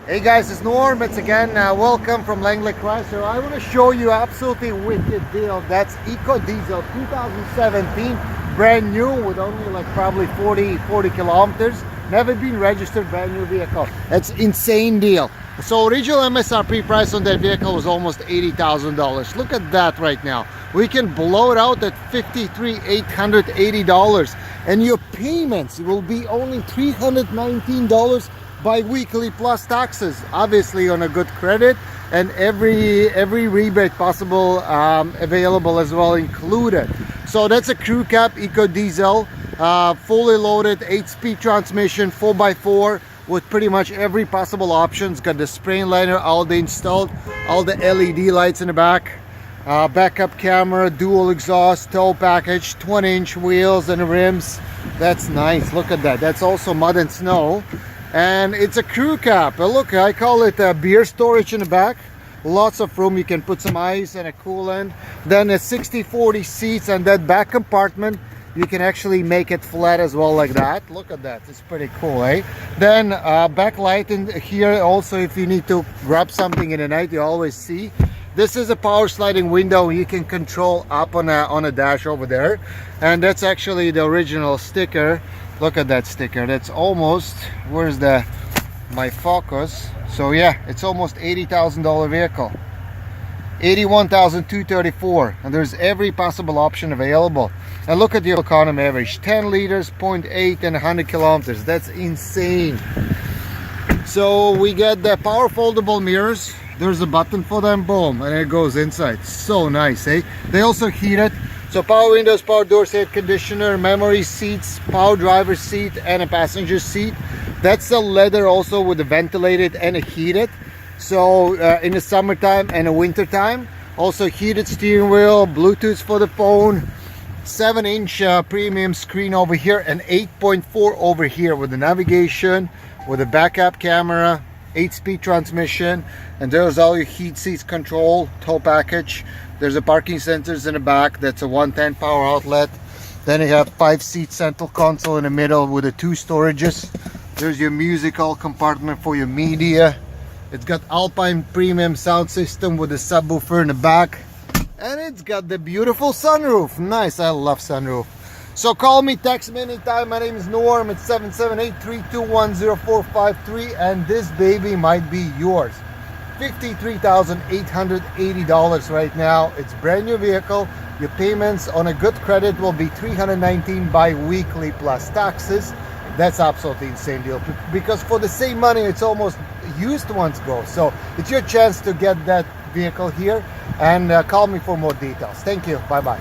Hey guys, it's Norm. It's again welcome from Langley, Chrysler. I want to show you absolutely wicked deal. That's Eco Diesel 2017, brand new with only like probably 40 kilometers. Never been registered, brand new vehicle. That's insane deal. So original MSRP price on that vehicle was almost $80,000. Look at that right now. We can blow it out at $53,880, and your payments will be only $319 bi-weekly plus taxes, obviously on a good credit, and every rebate possible available as well included. So that's a crew cab Eco Diesel, fully loaded 8-speed transmission, 4x4 with pretty much every possible options. Got the spray liner all installed, all the LED lights in the back, backup camera, dual exhaust, tow package, 20-inch wheels and rims. That's nice. Look at that. That's also mud and snow. And it's a crew cab. Look, I call it a beer storage in the back. Lots of room. You can put some ice and a coolant. Then a 60-40 seats, and that back compartment, you can actually make it flat as well like that. Look at that. It's pretty cool, eh? Then backlight in here also, if you need to grab something in the night, you always see. This is a power sliding window you can control up on a dash over there. And that's actually the original sticker. Look at that sticker. That's almost, where's my focus? So yeah, it's almost $80,000 vehicle. $81,234, and there's every possible option available. And look at the economy average, 10 liters, 0.8 and 100 kilometers. That's insane. So we get the power foldable mirrors. There's a button for them, boom, and it goes inside. So nice, eh? They also heat it. So power windows, power doors, air conditioner, memory seats, power driver seat, and a passenger seat. That's a leather also with a ventilated and a heated. So in the summertime and the winter time, also heated steering wheel, Bluetooth for the phone, 7-inch premium screen over here, and 8.4 over here with the navigation, with a backup camera, 8-speed transmission, and there's all your heat seats control, tow package. There's a parking sensors in the back. That's a 110 power outlet. Then you have 5-seat central console in the middle with the 2 storages. There's your musical compartment for your media. It's got Alpine premium sound system with a subwoofer in the back, and it's got the beautiful sunroof. Nice. I love sunroof. So call me, text me anytime. My name is Norm. It's 778-321-0453, and this baby might be yours. $53,880 right now. It's brand new vehicle. Your payments on a good credit will be $319 bi-weekly plus taxes. That's absolutely insane deal, because for the same money it's almost used ones go. So it's your chance to get that vehicle here, and call me for more details. Thank you. Bye bye.